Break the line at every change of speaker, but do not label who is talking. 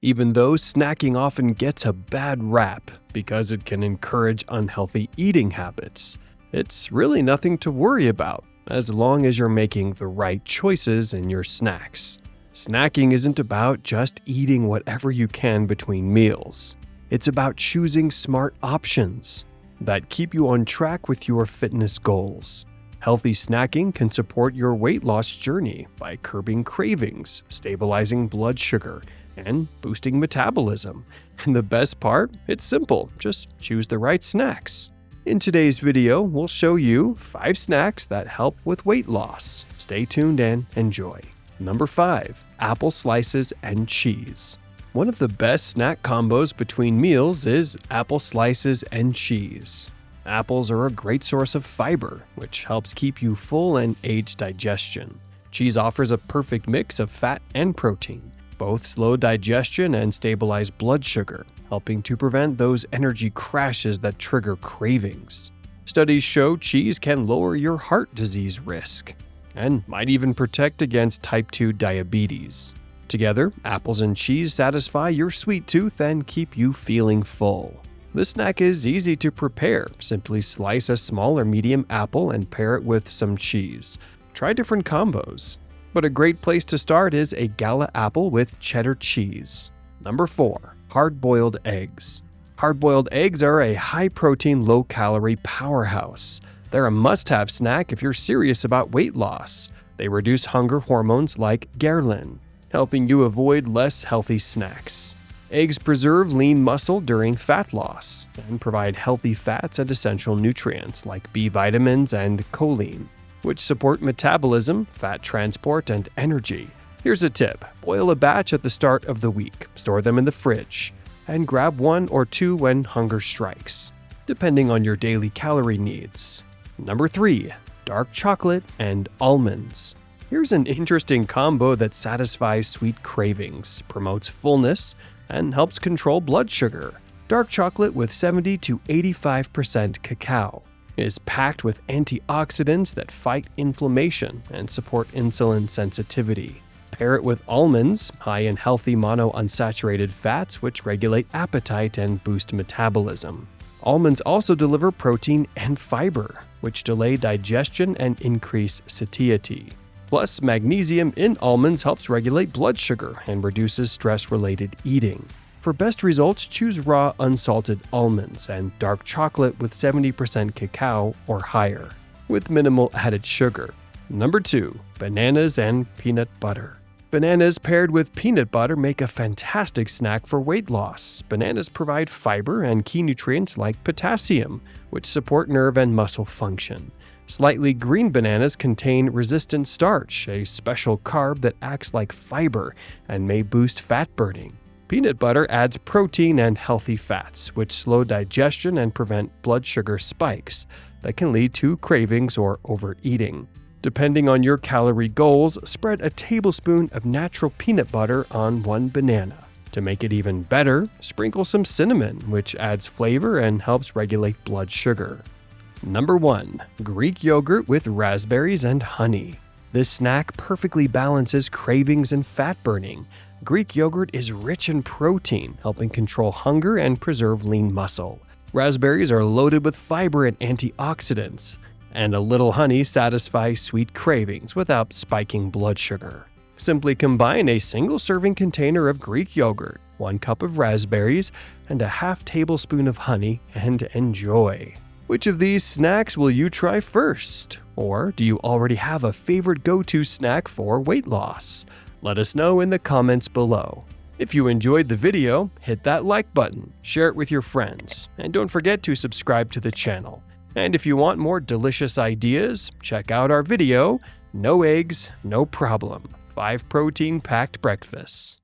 Even though snacking often gets a bad rap because it can encourage unhealthy eating habits, it's really nothing to worry about as long as you're making the right choices in your snacks. Snacking isn't about just eating whatever you can between meals. It's about choosing smart options that keep you on track with your fitness goals. Healthy snacking can support your weight loss journey by curbing cravings, stabilizing blood sugar, and boosting metabolism. And the best part? It's simple. Just choose the right snacks. In today's video, we'll show you 5 snacks that help with weight loss. Stay tuned and enjoy. Number 5. Apple slices and cheese. One of the best snack combos between meals is apple slices and cheese. Apples are a great source of fiber, which helps keep you full and aids digestion. Cheese offers a perfect mix of fat and protein. Both slow digestion and stabilize blood sugar, helping to prevent those energy crashes that trigger cravings. Studies show cheese can lower your heart disease risk and might even protect against type 2 diabetes. Together, apples and cheese satisfy your sweet tooth and keep you feeling full. This snack is easy to prepare. Simply slice a small or medium apple and pair it with some cheese. Try different combos. But a great place to start is a gala apple with cheddar cheese. Number 4. Hard-boiled eggs. Hard-boiled eggs are a high-protein, low-calorie powerhouse. They're a must-have snack if you're serious about weight loss. They reduce hunger hormones like ghrelin, helping you avoid less healthy snacks. Eggs preserve lean muscle during fat loss and provide healthy fats and essential nutrients like B vitamins and choline, which support metabolism, fat transport, and energy. Here's a tip. Boil a batch at the start of the week, store them in the fridge, and grab 1 or 2 when hunger strikes, depending on your daily calorie needs. Number 3. Dark chocolate and almonds. Here's an interesting combo that satisfies sweet cravings, promotes fullness, and helps control blood sugar. Dark chocolate with 70 to 85% cacao is packed with antioxidants that fight inflammation and support insulin sensitivity. Pair it with almonds, high in healthy monounsaturated fats which regulate appetite and boost metabolism. Almonds also deliver protein and fiber, which delay digestion and increase satiety. Plus, magnesium in almonds helps regulate blood sugar and reduces stress-related eating. For best results, choose raw unsalted almonds and dark chocolate with 70% cacao or higher, with minimal added sugar. Number 2. Bananas and peanut butter. Bananas paired with peanut butter make a fantastic snack for weight loss. Bananas provide fiber and key nutrients like potassium, which support nerve and muscle function. Slightly green bananas contain resistant starch, a special carb that acts like fiber and may boost fat burning. Peanut butter adds protein and healthy fats, which slow digestion and prevent blood sugar spikes that can lead to cravings or overeating. Depending on your calorie goals, spread a tablespoon of natural peanut butter on 1 banana. To make it even better, sprinkle some cinnamon, which adds flavor and helps regulate blood sugar. Number 1. Greek yogurt with raspberries and honey. This snack perfectly balances cravings and fat burning. Greek yogurt is rich in protein, helping control hunger and preserve lean muscle. Raspberries are loaded with fiber and antioxidants, and a little honey satisfies sweet cravings without spiking blood sugar. Simply combine a single serving container of Greek yogurt, 1 cup of raspberries, and a half tablespoon of honey, and enjoy. Which of these snacks will you try first? Or do you already have a favorite go-to snack for weight loss? Let us know in the comments below. If you enjoyed the video, hit that like button, share it with your friends, and don't forget to subscribe to the channel. And if you want more delicious ideas, check out our video, No Eggs, No Problem, 5 protein-packed breakfasts.